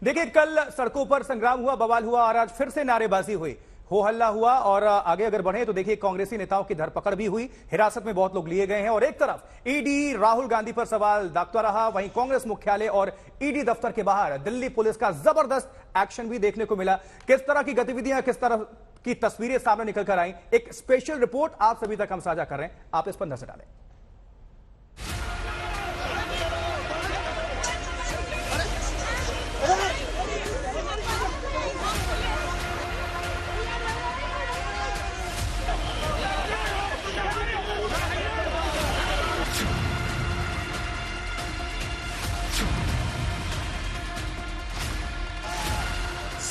देखिए, कल सड़कों पर संग्राम हुआ, बवाल हुआ और आज फिर से नारेबाजी हुई, हो हल्ला हुआ। और आगे अगर बढ़े तो देखिए, कांग्रेसी नेताओं की धरपकड़ भी हुई, हिरासत में बहुत लोग लिए गए हैं। और एक तरफ ईडी राहुल गांधी पर सवाल दागता रहा, वहीं कांग्रेस मुख्यालय और ईडी दफ्तर के बाहर दिल्ली पुलिस का जबरदस्त एक्शन भी देखने को मिला। किस तरह की गतिविधियां, किस तरह की तस्वीरें सामने निकल कर आई, एक स्पेशल रिपोर्ट आप सभी तक हम साझा कर रहे हैं, आप इस पर नजर डालें।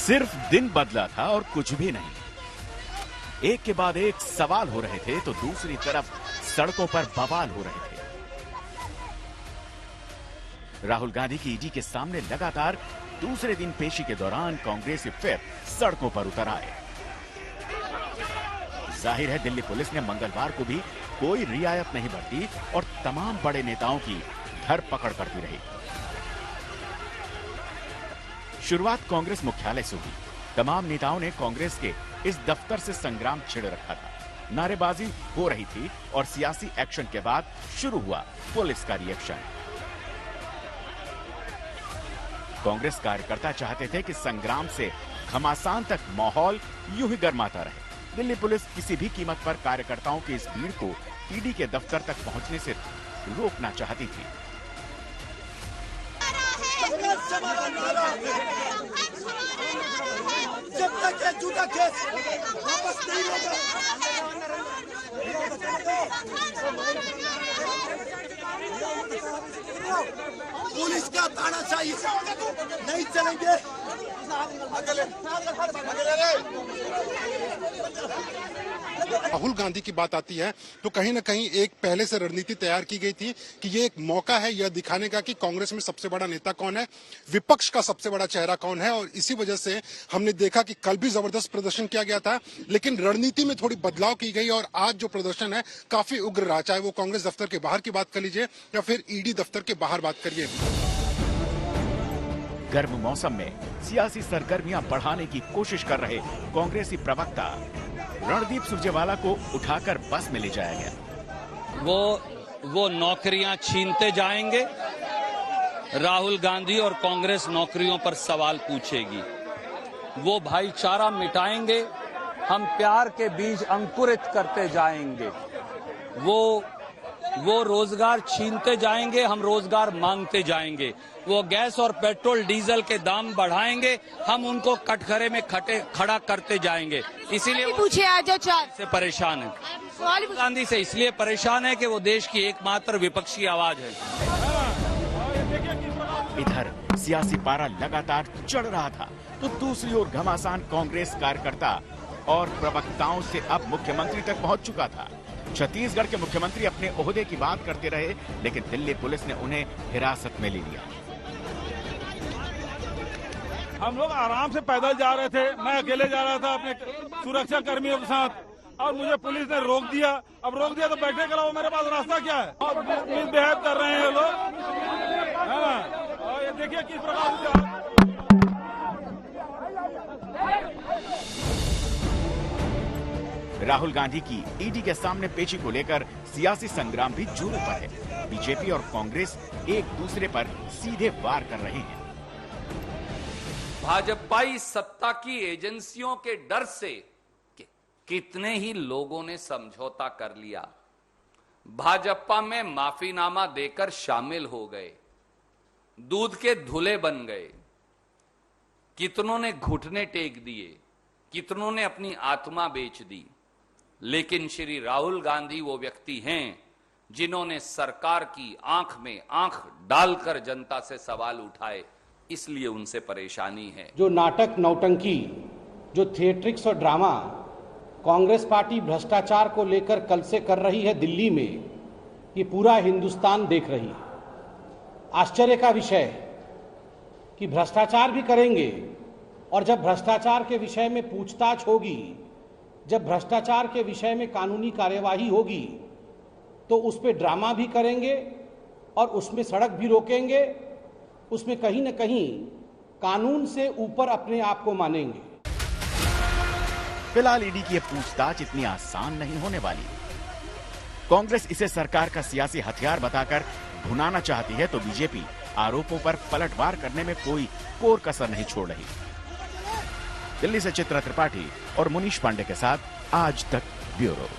सिर्फ दिन बदला था और कुछ भी नहीं। एक के बाद एक सवाल हो रहे थे तो दूसरी तरफ सड़कों पर बवाल हो रहे थे। राहुल गांधी की ईडी के सामने लगातार दूसरे दिन पेशी के दौरान कांग्रेसी फिर सड़कों पर उतर आए। जाहिर है, दिल्ली पुलिस ने मंगलवार को भी कोई रियायत नहीं बरती और तमाम बड़े नेताओं की धरपकड़ करती रही। शुरुआत कांग्रेस मुख्यालय से हुई। तमाम नेताओं ने कांग्रेस के इस दफ्तर से संग्राम छेड़ रखा था। नारेबाजी हो रही थी और सियासी एक्शन के बाद शुरू हुआ पुलिस का रिएक्शन। कांग्रेस कार्यकर्ता चाहते थे कि संग्राम से घमासान तक माहौल यूं ही गर्माता रहे। दिल्ली पुलिस किसी भी कीमत पर कार्यकर्ताओं की इस भीड़ को ईडी के दफ्तर तक पहुंचने से रोकना चाहती थी। जब तक ये झूठा केस वापस नहीं होगा, पुलिस का तानाशाही नहीं चलेंगे। राहुल गांधी की बात आती है तो कहीं ना कहीं एक पहले से रणनीति तैयार की गई थी कि ये एक मौका है यह दिखाने का कि कांग्रेस में सबसे बड़ा नेता कौन है, विपक्ष का सबसे बड़ा चेहरा कौन है। और इसी वजह से हमने देखा कि कल भी जबरदस्त प्रदर्शन किया गया था, लेकिन रणनीति में थोड़ी बदलाव की गई और आज जो प्रदर्शन है काफी उग्र रहा, चाहे वो कांग्रेस दफ्तर के बाहर की बात कर लीजिए या फिर ईडी दफ्तर के बाहर बात करिए। गर्म मौसम में सियासी सरगर्मियां बढ़ाने की कोशिश कर रहे कांग्रेसी प्रवक्ता रणदीप सुरजेवाला को उठाकर बस में ले जाया गया। वो नौकरियां छीनते जाएंगे। राहुल गांधी और कांग्रेस नौकरियों पर सवाल पूछेगी। वो भाईचारा मिटाएंगे, हम प्यार के बीज अंकुरित करते जाएंगे। वो रोजगार छीनते जाएंगे, हम रोजगार मांगते जाएंगे। वो गैस और पेट्रोल डीजल के दाम बढ़ाएंगे, हम उनको कटघरे में खड़ा करते जाएंगे। इसीलिए पूछे आज से परेशान है। गांधी से इसलिए परेशान है कि वो देश की एकमात्र विपक्षी आवाज है। इधर सियासी पारा लगातार चढ़ रहा था तो दूसरी ओर घमासान कांग्रेस कार्यकर्ता और प्रवक्ताओं से अब मुख्यमंत्री तक पहुंच चुका था। छत्तीसगढ़ के मुख्यमंत्री अपने ओहदे की बात करते रहे, लेकिन दिल्ली पुलिस ने उन्हें हिरासत में ले लिया। हम लोग आराम से पैदल जा रहे थे, मैं अकेले जा रहा था अपने सुरक्षा कर्मियों के साथ और मुझे पुलिस ने रोक दिया। अब रोक दिया तो बैठने के अलावा मेरे पास रास्ता क्या है? और मिसबिहेव कर रहे हैं लोग, है ना? और ये देखिए किस प्रकार से राहुल गांधी की ईडी के सामने पेशी को लेकर सियासी संग्राम भी जोरों पर है। बीजेपी और कांग्रेस एक दूसरे पर सीधे वार कर रहे हैं। भाजपाई सत्ता की एजेंसियों के डर से कितने ही लोगों ने समझौता कर लिया, भाजपा में माफीनामा देकर शामिल हो गए, दूध के धुले बन गए। कितनों ने घुटने टेक दिए, कितनों ने अपनी आत्मा बेच दी। लेकिन श्री राहुल गांधी वो व्यक्ति हैं जिन्होंने सरकार की आंख में आंख डालकर जनता से सवाल उठाए, इसलिए उनसे परेशानी है। जो नाटक, नौटंकी, जो थिएट्रिक्स और ड्रामा कांग्रेस पार्टी भ्रष्टाचार को लेकर कल से कर रही है दिल्ली में, ये पूरा हिंदुस्तान देख रही है। आश्चर्य का विषय कि भ्रष्टाचार भी करेंगे और जब भ्रष्टाचार के विषय में पूछताछ होगी, जब भ्रष्टाचार के विषय में कानूनी कार्यवाही होगी, तो उस पर ड्रामा भी करेंगे और उसमें सड़क भी रोकेंगे, उसमें कहीं न कहीं कानून से ऊपर अपने आप को मानेंगे। फिलहाल ईडी की यह पूछताछ इतनी आसान नहीं होने वाली। कांग्रेस इसे सरकार का सियासी हथियार बताकर भुनाना चाहती है तो बीजेपी आरोपों पर पलटवार करने में कोई कोर कसर नहीं छोड़ रही। दिल्ली से चित्रा त्रिपाठी और मुनीश पांडे के साथ आज तक ब्यूरो।